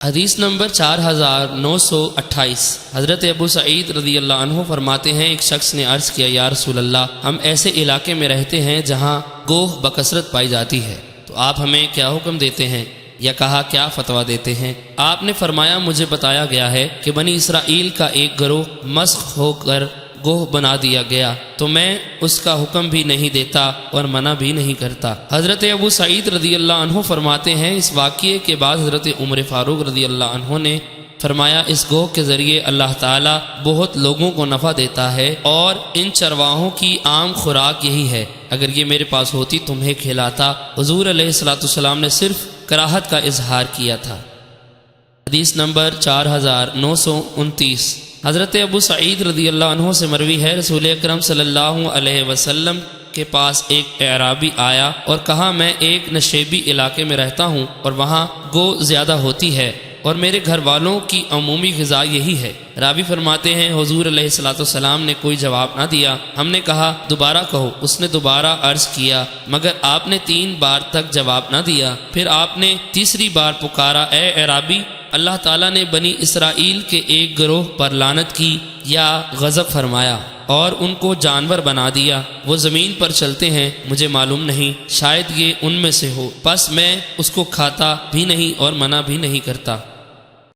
حدیث نمبر 4928 حضرت ابو سعید رضی اللہ عنہ فرماتے ہیں ایک شخص نے عرض کیا یا رسول اللہ، ہم ایسے علاقے میں رہتے ہیں جہاں گوہ بکثرت پائی جاتی ہے، تو آپ ہمیں کیا حکم دیتے ہیں یا کہا کیا فتویٰ دیتے ہیں؟ آپ نے فرمایا مجھے بتایا گیا ہے کہ بنی اسرائیل کا ایک گروہ مسخ ہو کر گوہ بنا دیا گیا، تو میں اس کا حکم بھی نہیں دیتا اور منع بھی نہیں کرتا۔ حضرت ابو سعید رضی اللہ عنہ فرماتے ہیں اس واقعے کے بعد حضرت عمر فاروق رضی اللہ عنہ نے فرمایا اس گوہ کے ذریعے اللہ تعالیٰ بہت لوگوں کو نفع دیتا ہے اور ان چرواہوں کی عام خوراک یہی ہے، اگر یہ میرے پاس ہوتی تمہیں کھلاتا۔ حضور علیہ الصلوۃ والسلام نے صرف کراہت کا اظہار کیا تھا۔ حدیث نمبر 4929 حضرت ابو سعید رضی اللہ عنہ سے مروی ہے رسول اکرم صلی اللہ علیہ وسلم کے پاس ایک اعرابی آیا اور کہا میں ایک نشیبی علاقے میں رہتا ہوں اور وہاں گو زیادہ ہوتی ہے اور میرے گھر والوں کی عمومی غذا یہی ہے۔ راوی فرماتے ہیں حضور علیہ الصلوۃ والسلام نے کوئی جواب نہ دیا۔ ہم نے کہا دوبارہ کہو۔ اس نے دوبارہ عرض کیا مگر آپ نے 3 بار تک جواب نہ دیا۔ پھر آپ نے تیسری بار پکارا اے اعرابی، اللہ تعالیٰ نے بنی اسرائیل کے ایک گروہ پر لعنت کی یا غضب فرمایا اور ان کو جانور بنا دیا، وہ زمین پر چلتے ہیں، مجھے معلوم نہیں، شاید یہ ان میں سے ہو، پس میں اس کو کھاتا بھی نہیں اور منع بھی نہیں کرتا۔